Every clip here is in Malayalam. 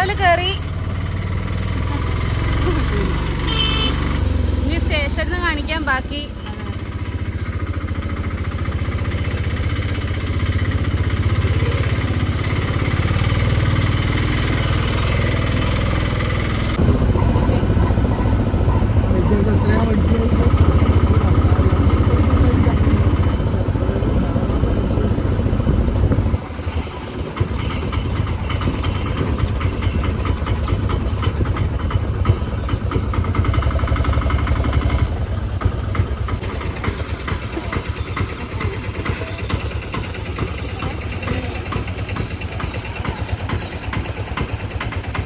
മെട്രോയിൽ കയറി ഇനി സ്റ്റേഷനിൽ കാണിക്കാൻ ബാക്കി.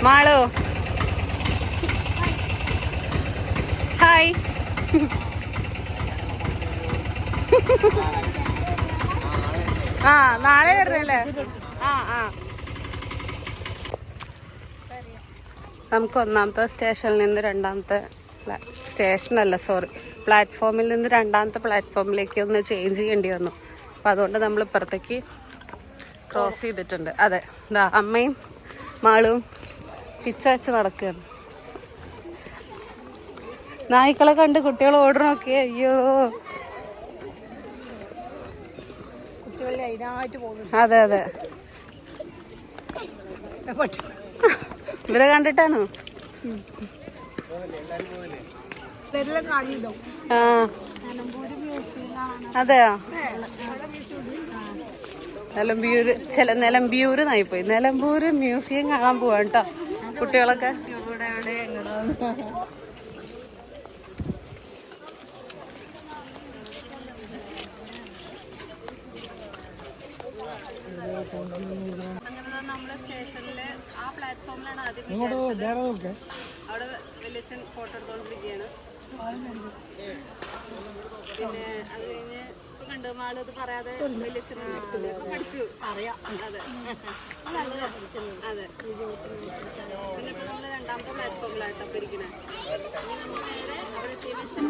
മാളു ഹായ്. ആ നാളെ വരണല്ലേ? ആ ആ നമുക്ക് ഒന്നാമത്തെ സ്റ്റേഷനിൽ നിന്ന് രണ്ടാമത്തെ സ്റ്റേഷനല്ല പ്ലാറ്റ്ഫോമിൽ നിന്ന് രണ്ടാമത്തെ പ്ലാറ്റ്ഫോമിലേക്ക് ഒന്ന് ചേഞ്ച് ചെയ്യേണ്ടി വന്നു. അപ്പം അതുകൊണ്ട് നമ്മൾ ഇപ്പുറത്തേക്ക് ക്രോസ് ചെയ്തിട്ടുണ്ട്. അതെ, ഇതാ അമ്മയും മാളും പിച്ച വെച്ച് നടക്കുകയാണ്. നായ്ക്കളെ കണ്ട് കുട്ടികൾ ഓടണമൊക്കെ. അയ്യോ, അതെ അതെ, ഇവരെ കണ്ടിട്ടാണോ? ആ അതെയോ? നിലമ്പൂര് നായിപ്പോയി. നിലമ്പൂര് മ്യൂസിയം കാണാൻ പോവാ കേട്ടോ കുട്ടികളൊക്കെ. നമ്മള് സ്റ്റേഷനില് ആ പ്ലാറ്റ്ഫോമിലാണ് ആദ്യം. അവിടെ വലിയച്ഛൻ ഫോട്ടോ എടുത്തോണ്ടിരിക്കുകയാണ്. പിന്നെ അത് കഴിഞ്ഞ് ഇപ്പൊ കണ്ടു മാള് ഇത് പറയാതെ വലിയച്ഛൻ പഠിച്ചു അറിയാം. അതെ അതെ. പിന്നെ ഇപ്പൊ നമ്മള് രണ്ടാമത്തെ പ്ലാറ്റ്ഫോമിലായിട്ടോ ഇരിക്കുന്നത്. ഇനി നമ്മൾ നേരെ അവിടെ എത്തിയതിനു ശേഷം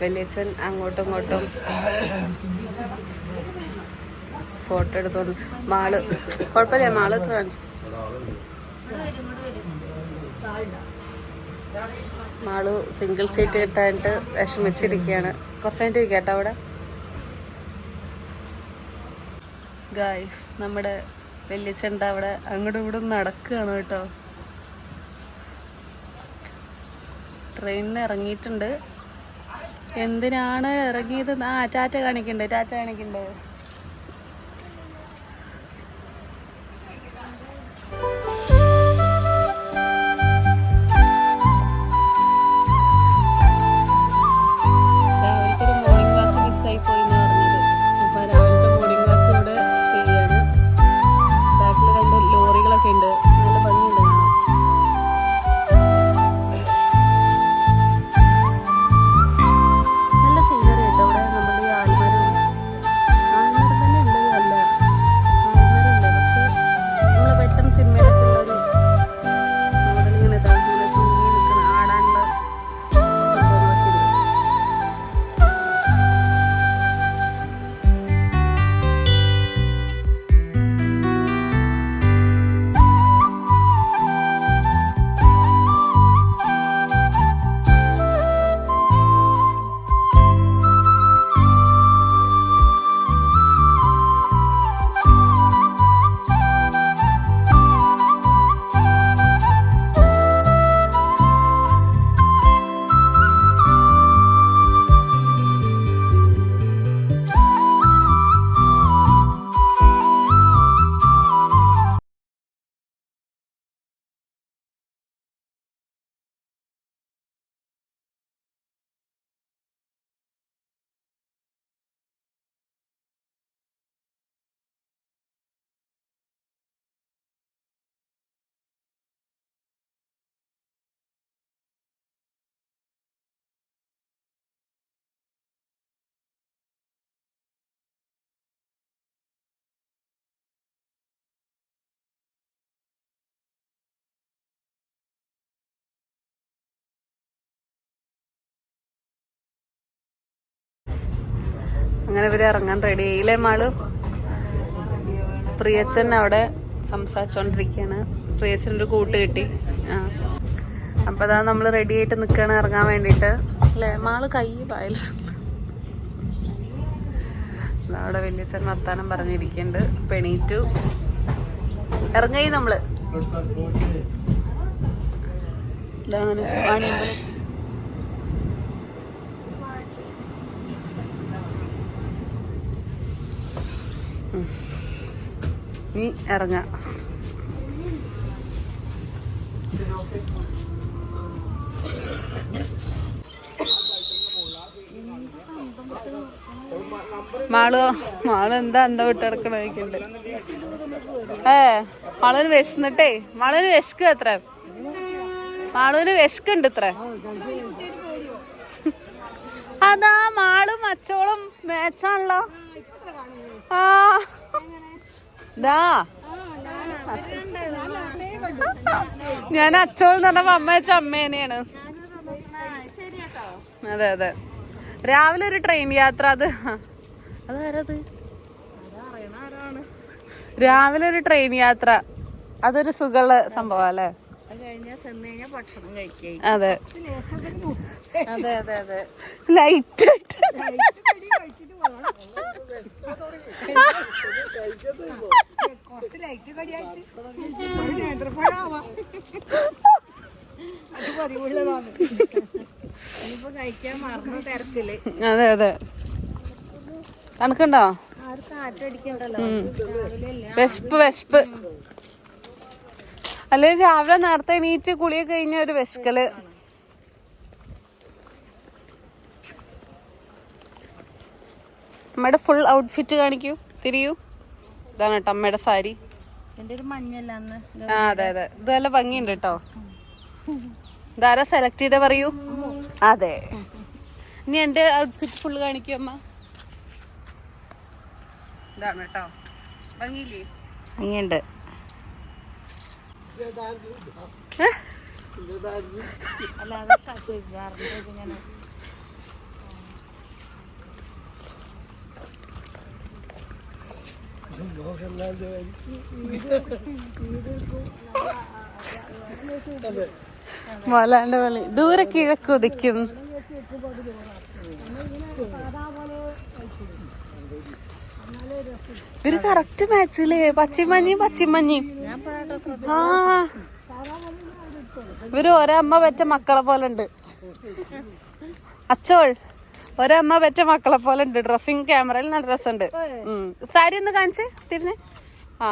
വലിയച്ഛൻ അങ്ങോട്ടും ഇങ്ങോട്ടും ഫോട്ടോ എടുത്തോണ്ട്. മാള് കുഴപ്പമില്ല, മാള് എത്ര കാണിച്ചു. മാളു സിംഗിൾ സീറ്റ് കിട്ടാനായിട്ട് വിഷമിച്ചിരിക്കുകയാണ്. കുറച്ചായിട്ട് ഇരിക്കട്ടോ അവിടെ. ഗായ്സ്, നമ്മുടെ വലിയച്ഛൻ്റെ അവിടെ അങ്ങോട്ടും ഇങ്ങോട്ടും നടക്കുകയാണ് കേട്ടോ. ട്രെയിനിന് ഇറങ്ങിയിട്ടുണ്ട്. എന്തിനാണ് ഇറങ്ങിയത്? ആ ടാറ്റ കാണിക്കണ്ടേ, ടാറ്റ കാണിക്കണ്ടേ. രാവിലത്തെ ഒരു മോർണിംഗ് വാക്ക് മിസ്സായി പോയി എന്ന് പറഞ്ഞത്. അപ്പൊ രാവിലത്തെ മോർണിംഗ് വാക്ക് ഇവിടെ ചെയ്യാണ്. ബാക്കിൽ 2 ലോറികളൊക്കെ ഉണ്ട്. നല്ല ഭംഗിയുണ്ട് കാണാൻ. നല്ല സീനറി കേട്ടോ ഇവിടെ. നമ്മുടെ ഈ ആൽമരം, ആ അങ്ങനെ ഇവര് ഇറങ്ങാൻ റെഡി ആയില്ലേ മാള്? പ്രിയച്ചൻ അവിടെ സംസാരിച്ചോണ്ടിരിക്കുകയാണ്. പ്രിയച്ചനൊരു കൂട്ട് കിട്ടി. അപ്പൊ അതാ നമ്മള് റെഡി ആയിട്ട് നിക്കാണ് ഇറങ്ങാൻ വേണ്ടിട്ട് അല്ലേ? മാള് കൈ പായൽ അവിടെ വല്യച്ഛൻ വർത്താനം പറഞ്ഞിരിക്കുന്നുണ്ട്. പെണീറ്റു ഇറങ്ങി നമ്മള്. നീ ഇറങ്ങാം. മാള് എന്താ എന്താ വിട്ട് കിടക്കണ? മാളുവിന് വിശന്നിട്ടേ, മാളുവിന് വിശക്കുക എത്ര? മാളുവിന് വിശക്കുണ്ട് ഇത്ര. അതാ മാളും അച്ചോളും മേച്ചാണല്ലോ. ഞാൻ അച്ചോൾ എന്ന് പറഞ്ഞപ്പോ അമ്മ വെച്ച അമ്മേനെയാണ്. അതെ അതെ. രാവിലെ ഒരു ട്രെയിൻ യാത്ര. അതാരത്? രാവിലെ ഒരു ട്രെയിൻ യാത്ര, അതൊരു സുഖമുള്ള സംഭവം അല്ലേ? അതെ അതെ അതെ അതെ. ലൈറ്റ് അതെ അതെ. കണക്കുണ്ടോ? വിശപ്പ് അല്ലെങ്കിൽ രാവിലെ നേരത്തെ എണീറ്റ് കുളിയൊക്കെ കഴിഞ്ഞ ഒരു വിശക്കല്. അമ്മയുടെ ഫുൾ ഔട്ട്ഫിറ്റ് കാണിക്കൂ, തിരിയൂ. ഇതാണ് കേട്ടോ അമ്മയുടെ സാരി. അതെ അതെ, ഇത് നല്ല ഭംഗിയുണ്ട് കേട്ടോ. ഇതാരാ സെലക്ട് ചെയ്ത പറയൂ? അതെ. ഇനി എന്റെ ഔട്ട്ഫിറ്റ് ഫുള്ള് കാണിക്കൂ അമ്മ. ഇതാണ് കേട്ടോ, ഭംഗിയില്ലേ? ഭംഗിയുണ്ട്. മലാന്റെ കളി ദൂരെ കിഴക്കുതിക്കും. ഇവര് കറക്റ്റ് മാച്ചില്ലേ? പച്ചിമഞ്ഞിയും. ആ, ഇവര് ഒരമ്മ പെറ്റ മക്കളെ പോലെ ഉണ്ട്. അച്ചോൾ ഒരമ്മ പെറ്റ മക്കളെ പോലെ ഉണ്ട്. ഡ്രസ്സിങ് ക്യാമറയിൽ നല്ല രസമുണ്ട്. സാരി ഒന്ന് കാണിച്ച് തിരിഞ്ഞ്. ആ,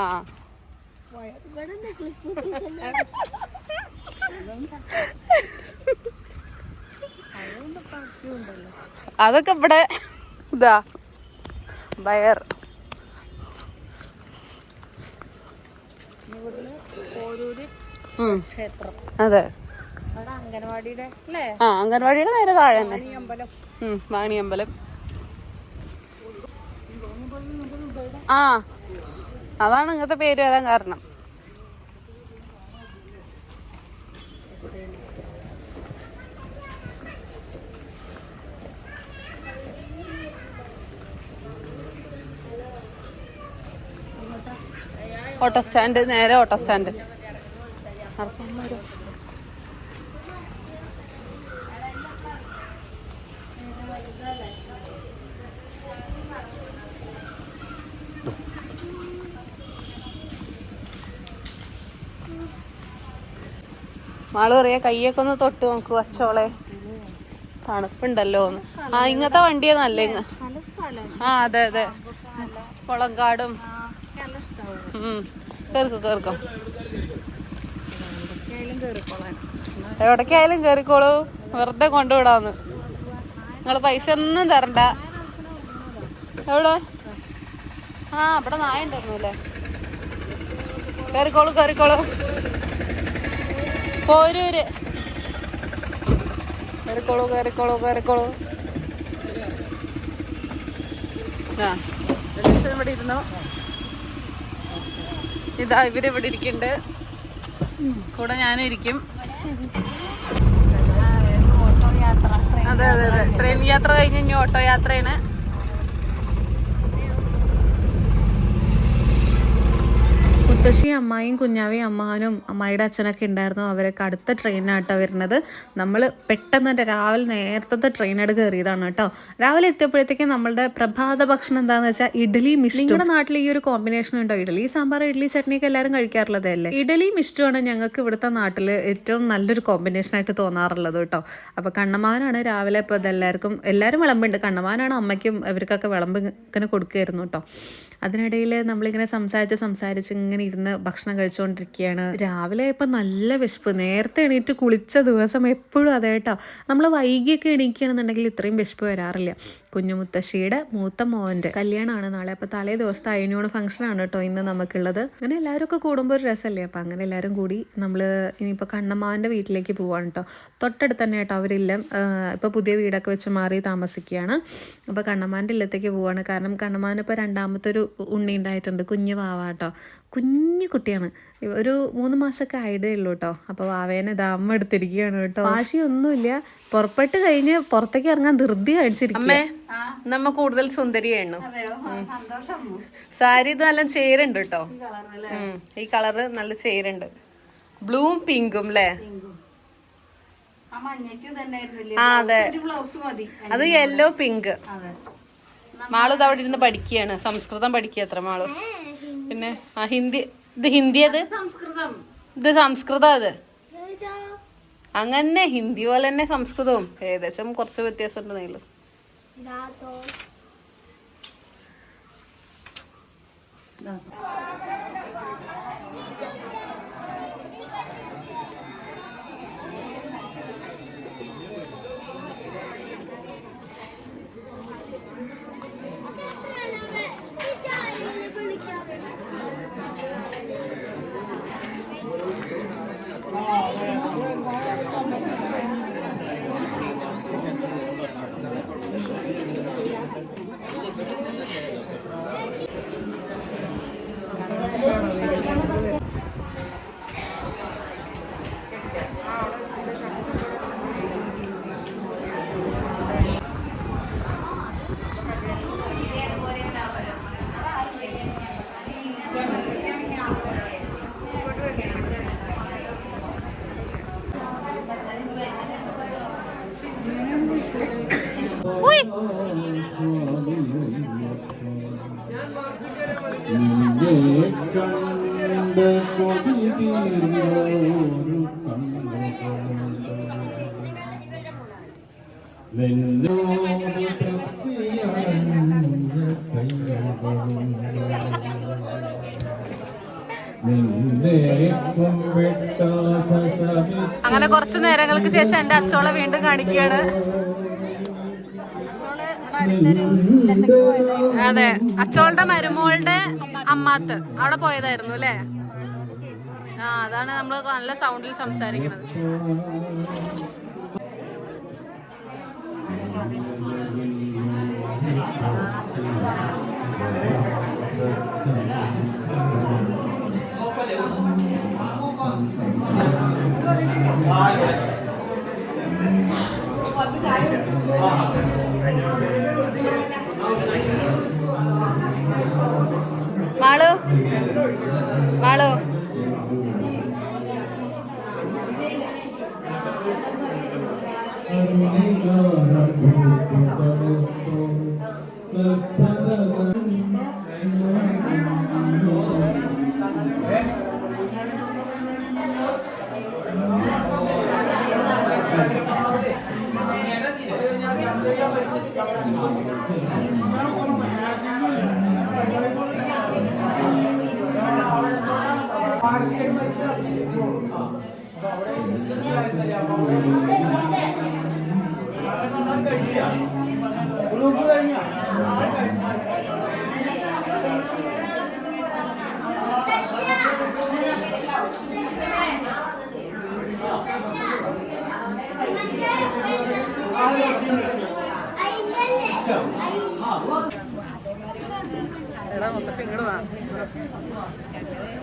അതൊക്കെ ഇവിടെ ഇതാ ബയർ. അതെ, അംഗൻവാടിയുടെ നേരെ താഴെ തന്നെ വാണിയമ്പലം. ആ, അതാണ് ഇങ്ങനത്തെ പേര് വരാൻ കാരണം. ഓട്ടോ സ്റ്റാൻഡ്, നേരെ ഓട്ടോ സ്റ്റാൻഡ്. മാള് പറയാ കയ്യൊക്കെ ഒന്ന് തൊട്ട് നോക്കൂ അച്ചോളെ, തണുപ്പുണ്ടല്ലോ. ആ, ഇങ്ങനത്തെ വണ്ടിയാ നല്ല. ആ അതെ അതെ, കുളങ്കാടും. കേറിക്കോ, എവിടേക്കായാലും കേറിക്കോളൂ, വെറുതെ കൊണ്ടുവിടാന്ന്. നിങ്ങള് പൈസ ഒന്നും തരണ്ട. എവിടെ? ആ, ഇവിടെ നായ ഉണ്ടായിരുന്നല്ലേ. കേറിക്കോളൂ. പോരൂര് കേറിക്കോളൂ. ആ, ഇവിടെ ഇരുന്നോ. ഇതാ ഇവരിവിടെ ഇരിക്കുന്നുണ്ട്, കൂടെ ഞാനും ഇരിക്കും. അതെ അതെ അതെ, ട്രെയിൻ യാത്ര കഴിഞ്ഞ് ഇനി ഓട്ടോ യാത്രയാണ്. മുത്തശ്ശിയും അമ്മായിയും കുഞ്ഞാവയും അമ്മാവനും അമ്മായിയുടെ അച്ഛനൊക്കെ ഉണ്ടായിരുന്നു. അവരൊക്കെ അടുത്ത ട്രെയിനായിട്ടോ വരുന്നത്. നമ്മൾ പെട്ടെന്ന് തന്നെ രാവിലെ നേരത്തെ ട്രെയിനായിട്ട് കയറിയതാണ് കേട്ടോ. രാവിലെ എത്തിയപ്പോഴത്തേക്കും നമ്മളുടെ പ്രഭാത ഭക്ഷണം എന്താണെന്ന് വെച്ചാൽ ഇഡ്ഡലി മിഷ്ടി. നിങ്ങളുടെ നാട്ടിൽ ഈ ഒരു കോമ്പിനേഷൻ ഉണ്ടോ? ഇഡ്ഡലി സാമ്പാർ, ഇഡ്ഡലി ചട്നിയൊക്കെ എല്ലാവരും കഴിക്കാറുള്ളതല്ലേ. ഇഡ്ഡലി മിഷ്ടിയാണ് ഞങ്ങൾക്ക് ഇവിടുത്തെ നാട്ടിൽ ഏറ്റവും നല്ലൊരു കോമ്പിനേഷനായിട്ട് തോന്നാറുള്ളത് കേട്ടോ. അപ്പോൾ കണ്ണമാനാണ് രാവിലെ ഇപ്പോൾ എല്ലാവരും വിളമ്പുണ്ട്. കണ്ണമാനാണ് അമ്മയ്ക്കും ഇവർക്കൊക്കെ വിളമ്പ് ഇങ്ങനെ കൊടുക്കുകയായിരുന്നു കേട്ടോ. അതിനിടയിൽ നമ്മളിങ്ങനെ സംസാരിച്ച് ഇങ്ങനെ ഇരുന്ന് ഭക്ഷണം കഴിച്ചുകൊണ്ടിരിക്കുകയാണ്. രാവിലെ ഇപ്പം നല്ല വിശപ്പ്. നേരത്തെ എണീറ്റ് കുളിച്ച ദിവസം എപ്പോഴും അതേ കേട്ടോ. നമ്മൾ വൈകിയൊക്കെ എണീക്കുകയാണെന്നുണ്ടെങ്കിൽ ഇത്രയും വിശപ്പ് വരാറില്ല. കുഞ്ഞുമുത്തശ്ശിയുടെ മൂത്ത മോൻ്റെ കല്യാണമാണ് നാളെ. അപ്പോൾ തലേ ദിവസത്തെ അയനോട് ഫംഗ്ഷനാണ് കേട്ടോ ഇന്ന് നമുക്കുള്ളത്. അങ്ങനെ എല്ലാവരും ഒക്കെ കൂടുമ്പോൾ ഒരു രസമല്ലേ. അപ്പോൾ അങ്ങനെ എല്ലാവരും കൂടി നമ്മൾ ഇനിയിപ്പോൾ കണ്ണമ്മാവൻ്റെ വീട്ടിലേക്ക് പോവാണ് കേട്ടോ. തൊട്ടടുത്ത് തന്നെ കേട്ടോ അവരില്ല. ഇപ്പോൾ പുതിയ വീടൊക്കെ വെച്ച് മാറി താമസിക്കുകയാണ്. അപ്പോൾ കണ്ണമ്മാൻ്റെ ഇല്ലത്തേക്ക് പോവാണ്. കാരണം കണ്ണമ്മാവനിപ്പോൾ രണ്ടാമത്തെ ഒരു ഉണ്ണി ഉണ്ടായിട്ടുണ്ട്. കുഞ്ഞു വാവ കേട്ടോ. കുഞ്ഞു കുട്ടിയാണ്. ഒരു 3 മാസമൊക്കെ ആയിടേ ഉള്ളൂ കേട്ടോ. അപ്പോൾ വാവേനെ ദാമ്മ എടുത്തിരിക്കുകയാണ് കേട്ടോ. വാശിയൊന്നുമില്ല. പുറപ്പെട്ട് കഴിഞ്ഞ് പുറത്തേക്ക് ഇറങ്ങാൻ ധൃതി കാണിച്ചിരിക്കും. നമ്മ കൂടുതൽ സുന്ദരിയാണ്. സാരി ഇത് നല്ല ചേരുണ്ട് കേട്ടോ. ഈ കളറ് നല്ല ചേരുണ്ട്. ബ്ലൂവും പിങ്കും അല്ലേ? അതെ, അത് യെല്ലോ പിങ്ക്. മാളു ഇത് അവിടെ ഇരുന്ന് പഠിക്കുകയാണ്. സംസ്കൃതം പഠിക്കുക അത്ര മാളു. പിന്നെ ഹിന്ദി. ഇത് ഹിന്ദി, അത് ഇത് സംസ്കൃതം. അത് അങ്ങനെ ഹിന്ദി പോലെ തന്നെ സംസ്കൃതവും ഏകദേശം കുറച്ച് വ്യത്യാസം ഉണ്ടെന്നേയുള്ളൂ. അങ്ങനെ കുറച്ചു നേരങ്ങൾക്ക് ശേഷം എന്റെ അച്ചോളെ വീണ്ടും കാണിക്കുകയാണ്. അതെ, അച്ചോളുടെ മരുമോളുടെ അമ്മാത്ത് അവിടെ പോയതായിരുന്നു അല്ലേ? അതാണ് നമ്മൾ നല്ല സൗണ്ടിൽ സംസാരിക്കുന്നത്. മാളു മാളു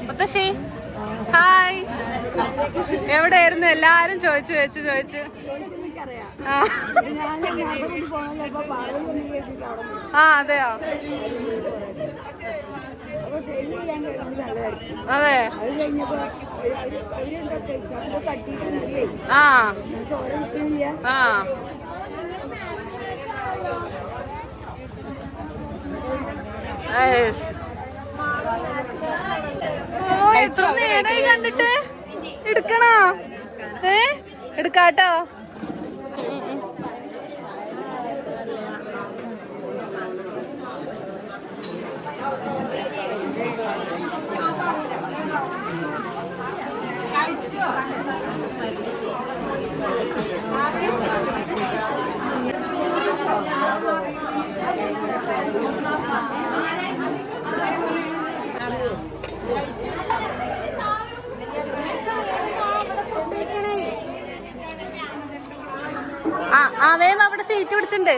മുത്തശ്ശി ഹായ്. എവിടെയായിരുന്നു? എല്ലാരും ചോദിച്ചു. അതെയോ? അതെ ആ ആ ഓ എത്ര നേരായി കണ്ടിട്ട്. എടുക്കണോ? എടുക്കാട്ടോ. വേഗം അവിടെ സീറ്റ് പിടിച്ചിട്ടുണ്ട്.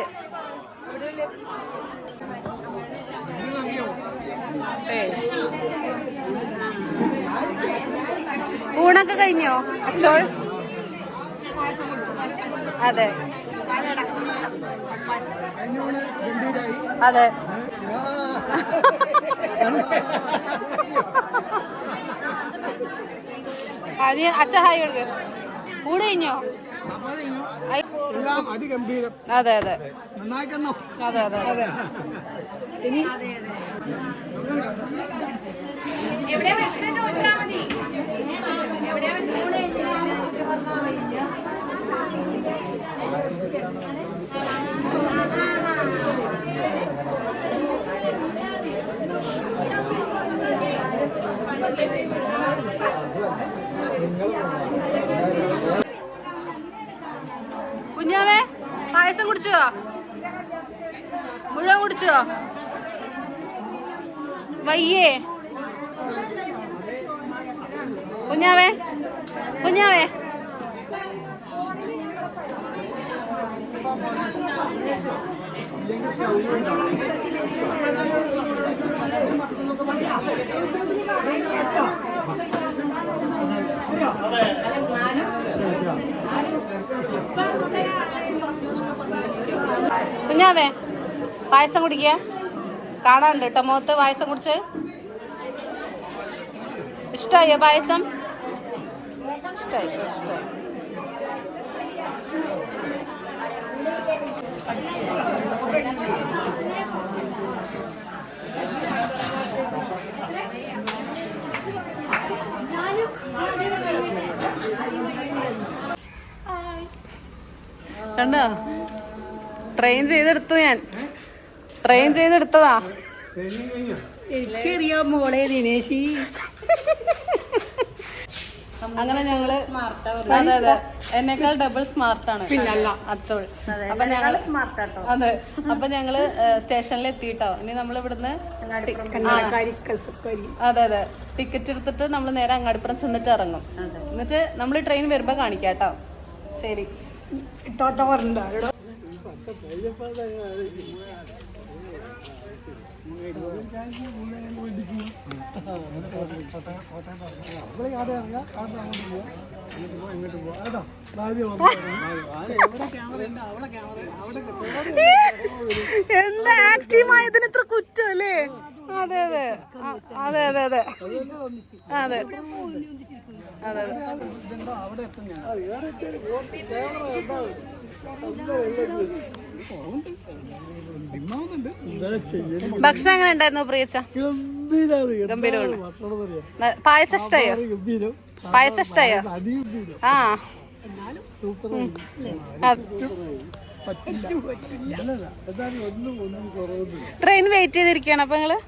ഊണൊക്കെ കഴിഞ്ഞോ അച്ചോൾ? അതെ അതെ അച്ഛ ഹായ് കൊടുക്ക. ഊണ് കഴിഞ്ഞോ? അതെ അതെ അതെ അതെ അതെ. ഇനി എവിടെയാ വെച്ച ചോദിച്ചാ മതി. എവിടെയാ കുഞ്ഞാവേ പായസം കുടിച്ചോ? മുഴുവൻ കുടിച്ചോ? വയ്യേ കുഞ്ഞാവേ? കുഞ്ഞാവേ കുഞ്ഞാവേ പായസം കുടിക്കുക. കാണാനുണ്ട് കേട്ടോ മുഖത്ത് പായസം കുടിച്ച്. ഇഷ്ടമായോ പായസം? ഇഷ്ടമായി ഇഷ്ടമായി. കണ്ടോ? ട്രെയിൻ ചെയ്തെടുത്തു. ഞാൻ ട്രെയിൻ ചെയ്തെടുത്തതാ. എനിക്കറിയാം മോളെ ദിനേശി. അങ്ങനെ ഞങ്ങള് അതെ അതെ എന്നെക്കാൾ ഡബിൾ സ്മാർട്ടാണ് അച്ചോൾ. അപ്പൊ ഞങ്ങൾ സ്മാർട്ടാട്ടോ. അതെ അപ്പൊ ഞങ്ങള് സ്റ്റേഷനിൽ എത്തിട്ടോ. ഇനി നമ്മൾ ഇവിടുന്ന് അതെ അതെ ടിക്കറ്റ് എടുത്തിട്ട് നമ്മൾ നേരെ അങ്ങാടിപ്പുറം ചെന്നിട്ട് ഇറങ്ങും. എന്നിട്ട് നമ്മൾ ട്രെയിൻ വരുമ്പോ കാണിക്കാട്ടോ. ശരി. എന്താ ആക്റ്റീവായതിന് ഇത്ര കുറ്റം അല്ലേ? അതെ അതെ അതെ അതെ അതെ അതെ അതെ. ഭക്ഷണം എങ്ങനെ ഉണ്ടായിരുന്നു പ്രിയച്ച? ഗംഭീരമാണ്. പായസം ഇഷ്ടായോ? പായസം ഇഷ്ടായോ? ആ ട്രെയിൻ വെയിറ്റ് ചെയ്തിരിക്കുകയാണ് അപ്പൊ നിങ്ങള്?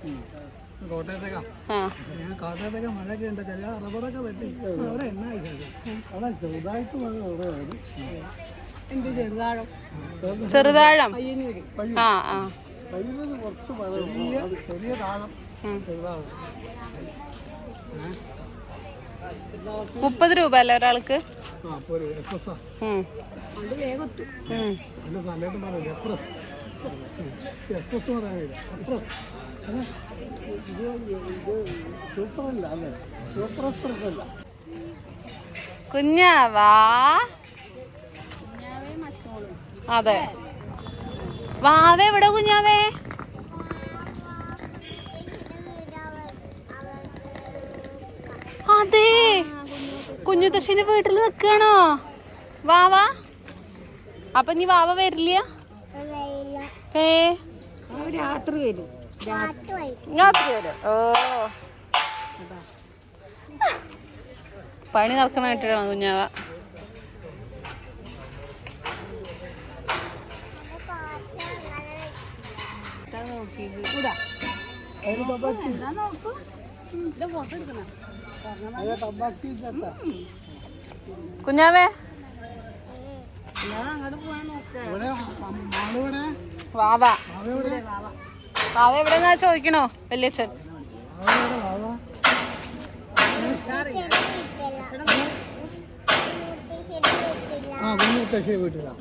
ചെറുതാഴം. ആ ആ 30 രൂപ അല്ലേ ഒരാൾക്ക്? കുഞ്ഞാവാ. അതെ വാവേ എവിടെ കുഞ്ഞാവേ? അതെ, കുഞ്ഞുത്തശ്ശിന്റെ വീട്ടിൽ നിക്കാണോ വാവ? അപ്പൊ നീ വാവ വരില്ല? രാത്രി വരും. രാത്രി വരും. ഓ, പണി നടക്കണായിട്ടാണ് കുഞ്ഞാവ. കുഞ്ഞാവേ വാവ വാവ എവിടെന്നാ ചോദിക്കണോ വല്യച്ഛൻ? വീട്ടിലാ.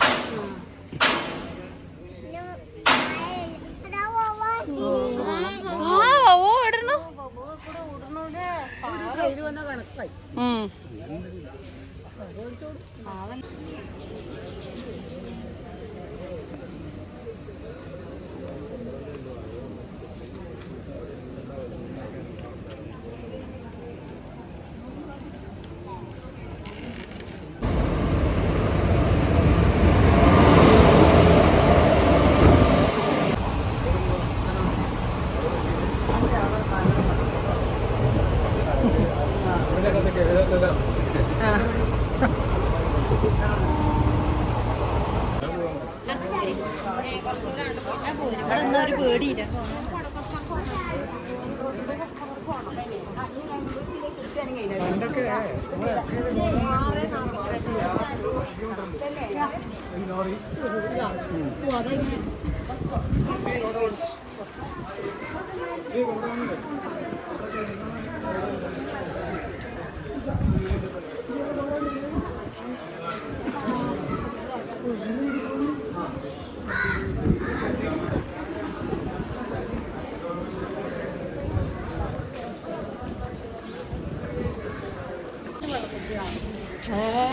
ഒരു പേടിയില്ല.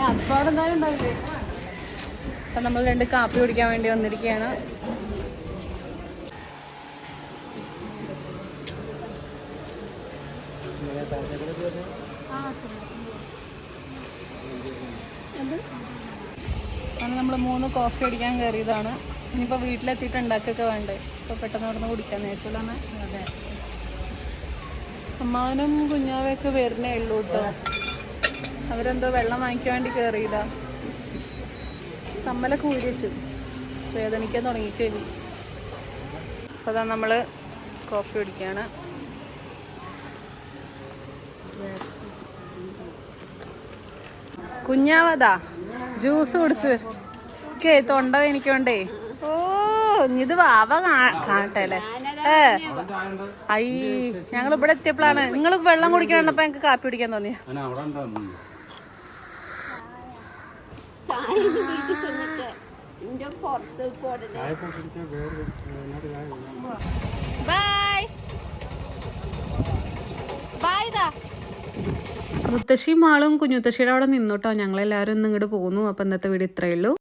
അപ്പാടെന്തായാലും ഉണ്ടാവില്ലേ? അപ്പൊ നമ്മൾ 2 കാപ്പി കുടിക്കാൻ വേണ്ടി വന്നിരിക്കുകയാണ്. അങ്ങനെ നമ്മൾ 3 കോഫി അടിക്കാൻ കയറിയതാണ്. ഇനിയിപ്പോൾ വീട്ടിലെത്തിയിട്ട് ഉണ്ടാക്കൊക്കെ വേണ്ടേ? ഇപ്പോൾ പെട്ടെന്ന് അവിടെ കുടിക്കാൻ നേച്ചോളാണ്. അതെ, അമ്മാവനും കുഞ്ഞാവയൊക്കെ വരുന്നേ ഉള്ളൂ കേട്ടോ. അവരെന്തോ വെള്ളം വാങ്ങിക്കാൻ വേണ്ടി കയറിയതാ. കമ്മലൊക്കെ ഊരി വെച്ചു, വേദനിക്കാൻ തുടങ്ങി ചെവി. അപ്പോൾ അതാ നമ്മൾ കോഫി കുടിക്കുകയാണ്. കുഞ്ഞാവതാ ജ്യൂസ് കുടിച്ചു. തൊണ്ട വേനിക്കോണ്ടേ. ഓ, ഇത് വാവ കാണട്ടെ അല്ലേ? ഐ, ഞങ്ങൾ ഇവിടെ എത്തിയപ്പോഴാണ് നിങ്ങൾ വെള്ളം കുടിക്കണപ്പോ ഞങ്ങൾക്ക് കാപ്പി കുടിക്കാൻ തോന്നിയ. മുത്തശ്ശിയും ആളും കുഞ്ഞുത്തശ്ശിയുടെ അവിടെ നിന്നോട്ടോ. ഞങ്ങളെല്ലാവരും ഇന്ന് ഇങ്ങോട്ട് പോകുന്നു. അപ്പം ഇന്നത്തെ വീഡിയോ ഇത്രയേ ഉള്ളൂ.